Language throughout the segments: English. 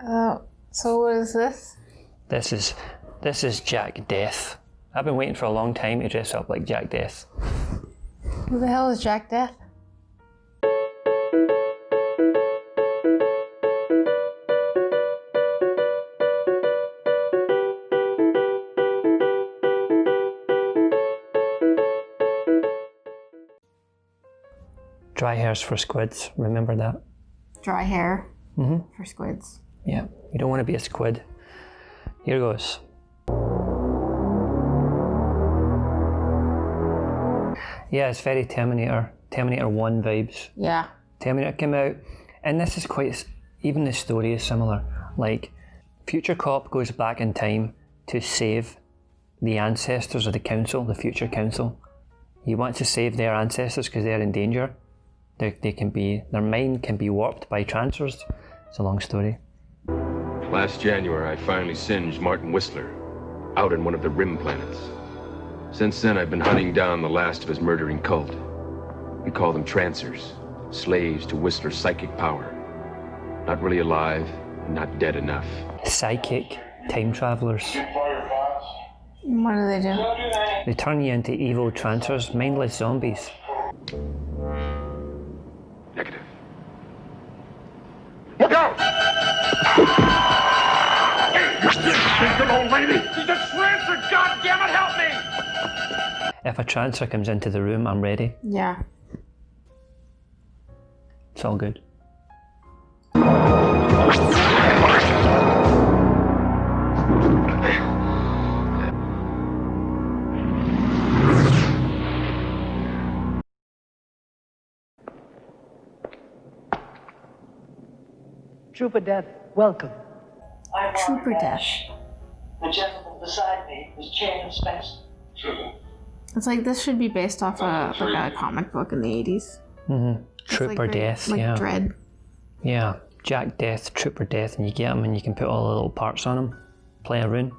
So what is this? This is Jack Deth. I've been waiting for a long time to dress up like Jack Deth. Who the hell is Jack Deth? Dry hairs for squids, remember that? Dry hair for squids. Yeah, you don't want to be a squid. Here goes. Yeah, it's very Terminator 1 vibes. Yeah. Terminator came out, and this is quite, even the story is similar. Like, Future Cop goes back in time to save the ancestors of the council, the future council. He wants to save their ancestors because they're in danger. Their mind can be warped by Trancers. It's a long story. Last January, I finally singed Martin Whistler out in one of the rim planets. Since then, I've been hunting down the last of his murdering cult. We call them Trancers, slaves to Whistler's psychic power. Not really alive, and not dead enough. Psychic time travelers. What do they do? They turn you into evil Trancers, mindless zombies. Negative. Look out! Hey, good old lady! She's a Trancer! Goddammit, help me! If a Trancer comes into the room, I'm ready. Yeah. It's all good. Trooper Deth, welcome. Trooper Deth. The gentleman beside me was Chairman Spencer. It's like this should be based off a comic book in the 80s. Mm-hmm. Trooper like Deth, like yeah. Dread. Yeah, Jack Deth, Trooper Deth, and you get them and you can put all the little parts on them. Play a rune.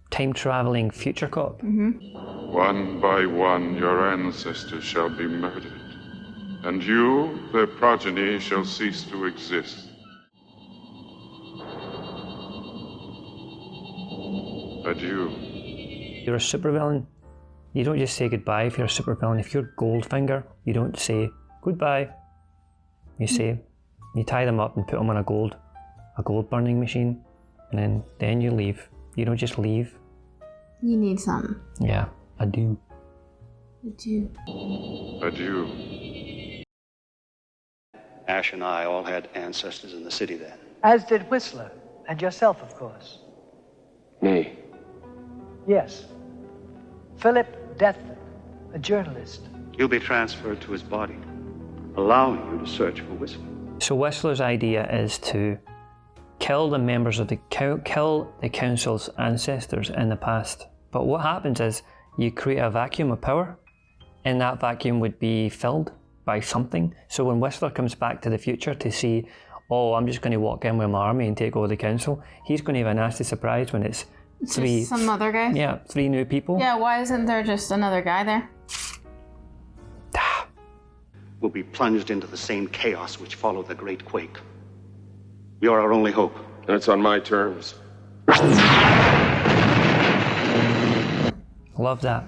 Time travelling future cop. Mm-hmm. One by one your ancestors shall be murdered, and you, their progeny, shall cease to exist. Adieu. You're a supervillain. You don't just say goodbye if you're a supervillain. If you're Goldfinger, you don't say goodbye. You say, you tie them up and put them on a gold burning machine, and then you leave. You don't just leave. You need something. Yeah, adieu. Adieu. Adieu. Ash and I all had ancestors in the city then. As did Whistler, and yourself, of course. Me. Yes. Philip Deth, a journalist. He'll be transferred to his body, allowing you to search for Whistler. So Whistler's idea is to kill the members of kill the council's ancestors in the past. But what happens is you create a vacuum of power, and that vacuum would be filled by something. So when Whistler comes back to the future to see, oh, I'm just going to walk in with my army and take over the council, he's going to have a nasty surprise when it's three. Just some other guy? Yeah, 3 new people. Yeah, why isn't there just another guy there? We'll be plunged into the same chaos which followed the Great Quake. You're our only hope. That's on my terms. Love that.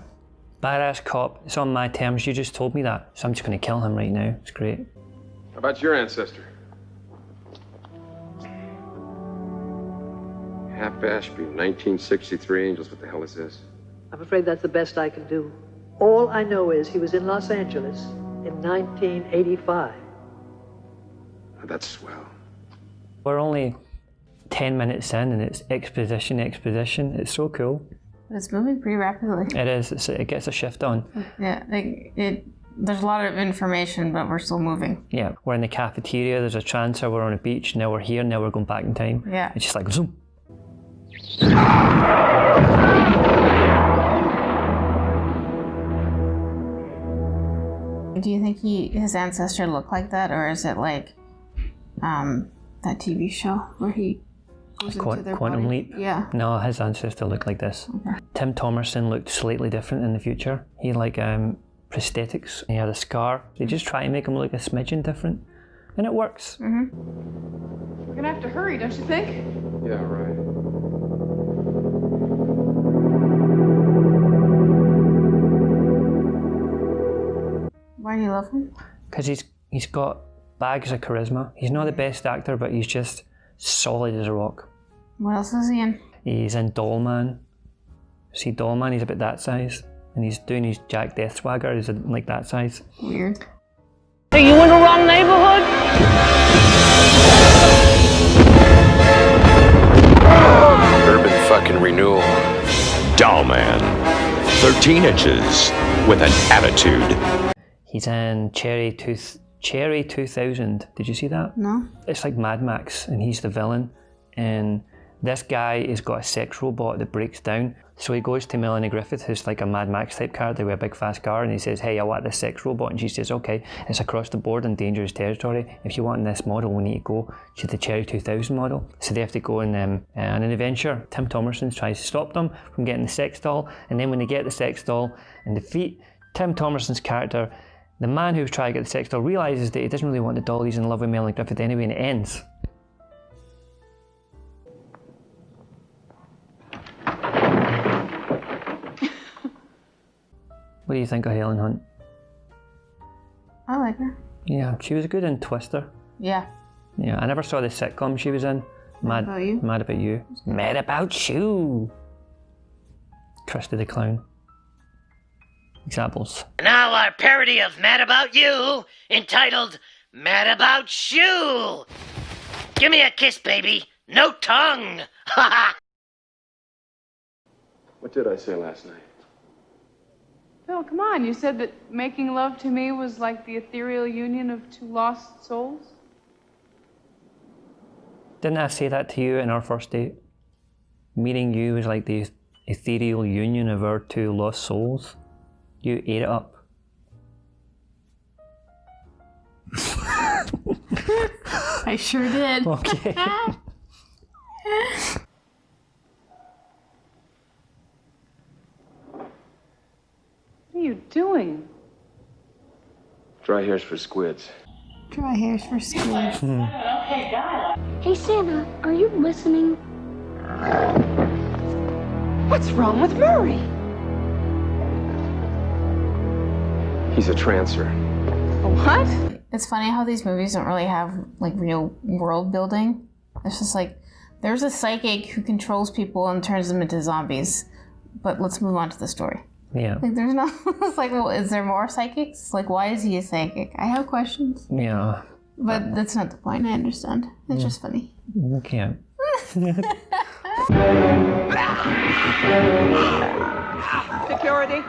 Badass cop, it's on my terms, you just told me that, so I'm just going to kill him right now. It's great. How about your ancestor? Hap Ashby, 1963 Angels. What the hell is this? I'm afraid that's the best I can do. All I know is he was in Los Angeles in 1985. Oh, that's swell. We're only 10 minutes in and it's exposition. It's so cool. But it's moving pretty rapidly. It is. It gets a shift on. Yeah, there's a lot of information, but we're still moving. Yeah, we're in the cafeteria, there's a trancer, we're on a beach, now we're here, now we're going back in time. Yeah. It's just like zoom. Do you think his ancestor looked like that, or is it like that TV show where he goes into their Quantum body? Leap? Yeah. No, his ancestor looked like this. Okay. Tim Thomerson looked slightly different in the future. He had like prosthetics, he had a scar. They just try to make him look a smidgen different. And it works. We're gonna have to hurry, don't you think? Yeah, right. Why do you love him? Because he's got bags of charisma. He's not the best actor, but he's just solid as a rock. What else is he in? He's in Dollman. See Dollman, he's about that size. And he's doing his Jack Deth swagger, he's like that size. Weird. Are you in the wrong neighborhood? Urban fucking renewal. Doll Man. 13 inches with an attitude. He's in Cherry 2000. Did you see that? No. It's like Mad Max, and he's the villain. And this guy has got a sex robot that breaks down. So he goes to Melanie Griffith, who's like a Mad Max type character with a big fast car, and he says, hey, I want this sex robot. And she says, okay, it's across the board in dangerous territory. If you want this model, we need to go to the Cherry 2000 model. So they have to go on an adventure. Tim Thomerson tries to stop them from getting the sex doll. And then when they get the sex doll and defeat Tim Thomerson's character, the man who's trying to get the sex doll realizes that he doesn't really want the doll, he's in love with Melanie Griffith anyway, and it ends. What do you think of Helen Hunt? I like her. Yeah, she was good in Twister. Yeah. Yeah, I never saw the sitcom she was in. Mad About You? Mad About You. Mad About You. Krusty the Clown. Examples. Now our parody of Mad About You, entitled Mad About You. Give me a kiss, baby. No tongue. Ha ha. What did I say last night? Phil, come on. You said that making love to me was like the ethereal union of two lost souls? Didn't I say that to you in our first date? Meeting you was like the ethereal union of our two lost souls. You ate it up. I sure did. Okay. What are you doing? Dry hairs for squids. Dry hairs for squid. Hey, Santa, are you listening? What's wrong with Murray? He's a trancer. What? It's funny how these movies don't really have like real world building. It's just like there's a psychic who controls people and turns them into zombies. But let's move on to the story. Yeah. Like there's no. It's like, well, is there more psychics? Like, why is he a psychic? I have questions. Yeah. But that's not the point. I understand. It's just funny. Okay. Security,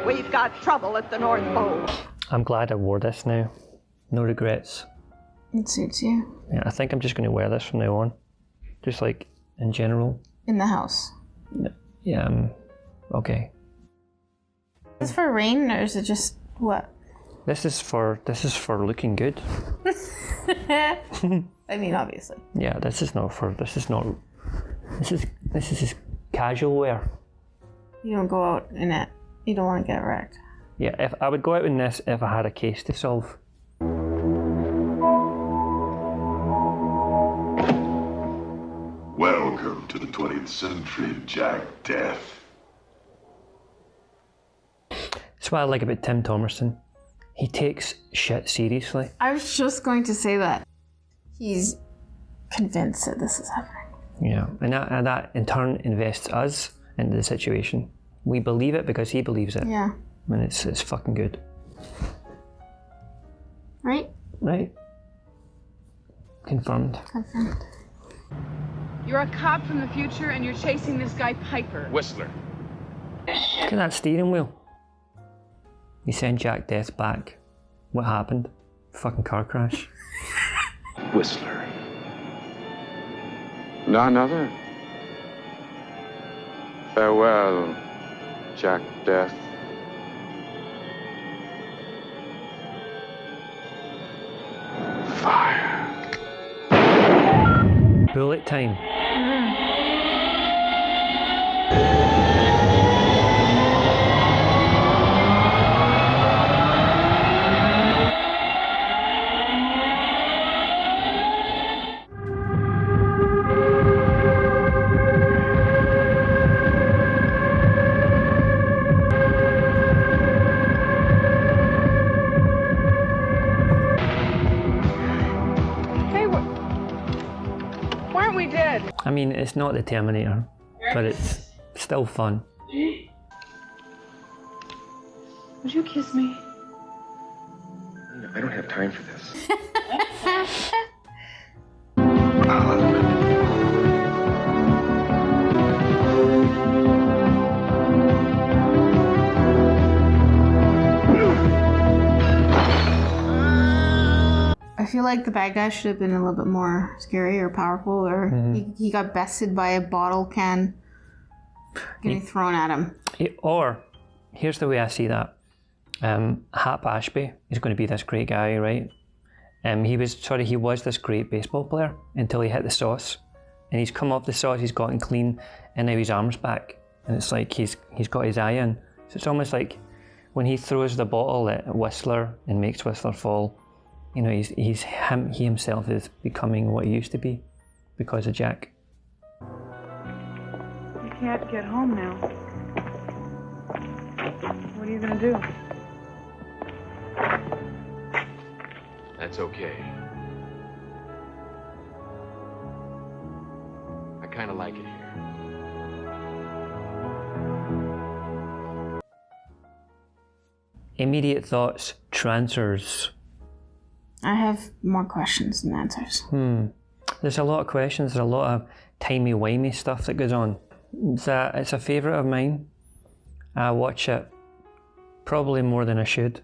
we've got trouble at the North Pole. I'm glad I wore this now. No regrets. It suits you. Yeah, I think I'm just going to wear this from now on. Just like in general. In the house. Yeah. Okay. Is this for rain or is it just what? This is for looking good. I mean, obviously. Yeah, this is just casual wear. You don't go out in it. You don't want to get wrecked. Yeah, if I would go out in this if I had a case to solve. Welcome to the 20th century, Jack Deth. That's what I like about Tim Thomerson. He takes shit seriously. I was just going to say that. He's convinced that this is happening. Yeah, and that in turn invests us into the situation. We believe it because he believes it. Yeah. And it's fucking good. Right? Right. Confirmed. Confirmed. You're a cop from the future and you're chasing this guy Piper. Whistler. Look at that steering wheel. You send Jack Deth back. What happened? Fucking car crash. Whistler. None other. Farewell, Jack Deth. Fire. Bullet time. we did. I mean, it's not the Terminator, but it's still fun. Would you kiss me? I don't have time for this. I feel like the bad guy should have been a little bit more scary or powerful, or he got bested by a bottle can getting thrown at him. Or, here's the way I see that. Hap Ashby is going to be this great guy, right? He was this great baseball player until he hit the sauce. And he's come off the sauce, he's gotten clean, and now his arm's back. And it's like he's got his eye in. So it's almost like when he throws the bottle at Whistler and makes Whistler fall, you know, he himself is becoming what he used to be because of Jack. You can't get home now. What are you gonna do? That's okay. I kind of like it here. Immediate thoughts, Trancers. I have more questions than answers. There's a lot of questions, there's a lot of timey-wimey stuff that goes on. It's a favourite of mine. I watch it probably more than I should.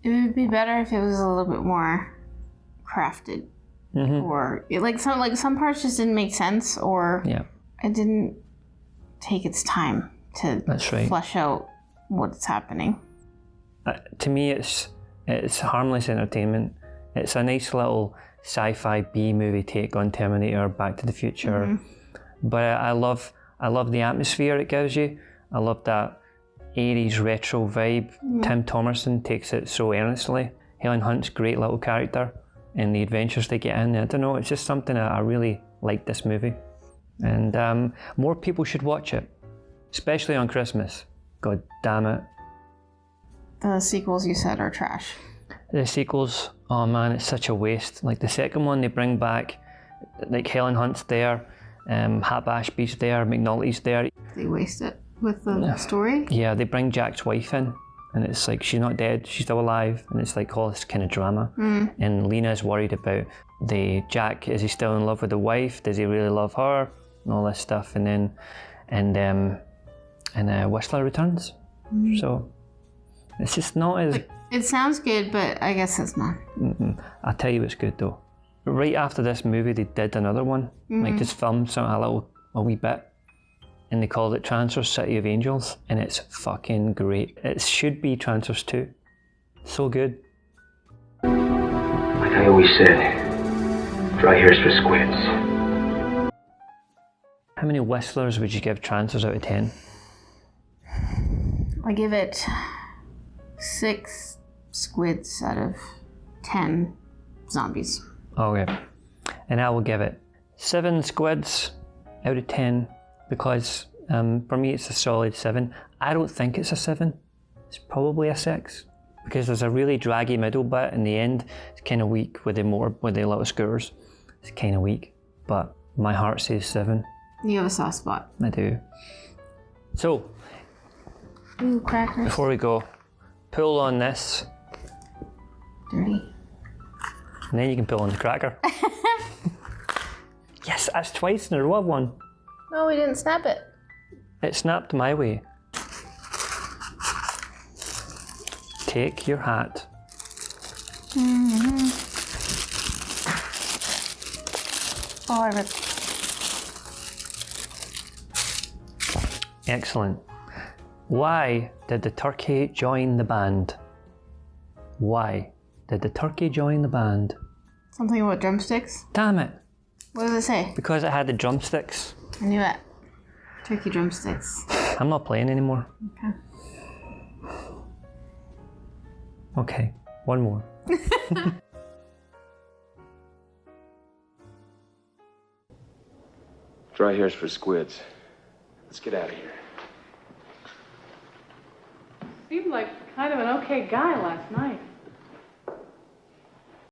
It would be better if it was a little bit more crafted. Or some parts just didn't make sense, or it didn't take its time to flesh out what's happening. To me, it's harmless entertainment. It's a nice little sci-fi B-movie take on Terminator, Back to the Future. But I love the atmosphere it gives you. I love that 80s retro vibe. Tim Thomerson takes it so earnestly. Helen Hunt's great little character and the adventures they get in. I don't know, it's just something I really like this movie. And more people should watch it, especially on Christmas. God damn it. The sequels you said are trash. The sequels, oh man, it's such a waste. Like the second one, they bring back, like Helen Hunt's there, Hap Ashby's there, McNulty's there. They waste it with the story? Yeah, they bring Jack's wife in, and it's like she's not dead, she's still alive, and it's like all this kind of drama. And Lena's worried about Jack, is he still in love with the wife? Does he really love her? And all this stuff, and then Whistler returns. So it's just not as... It sounds good, but I guess it's not. I'll tell you what's good though. Right after this movie, they did another one, like just filmed a wee bit, and they called it Trancers City of Angels, and it's fucking great. It should be Trancers 2. So good. Like I always said, dry hair's for squids. How many Whistlers would you give Trancers out of 10? I give it 6 squids out of 10 zombies. Okay. And I will give it 7 squids out of 10 because for me it's a solid 7. I don't think it's a 7. It's probably a 6 because there's a really draggy middle bit in the end. It's kind of weak with the little skewers. It's kind of weak, but my heart says 7. You have a soft spot. I do. So, ooh, crackers. Before we go, pull on this. Dirty. And then you can pull on the cracker. Yes, that's twice in a row I've won. No, we didn't snap it. It snapped my way. Take your hat. Oh, I ripped. Excellent. Why did the turkey join the band? Why did the turkey join the band? Something about drumsticks? Damn it. What does it say? Because it had the drumsticks. I knew it. Turkey drumsticks. I'm not playing anymore. Okay. Okay, one more. Dry hair's for squids. Let's get out of here. Seemed like kind of an okay guy last night.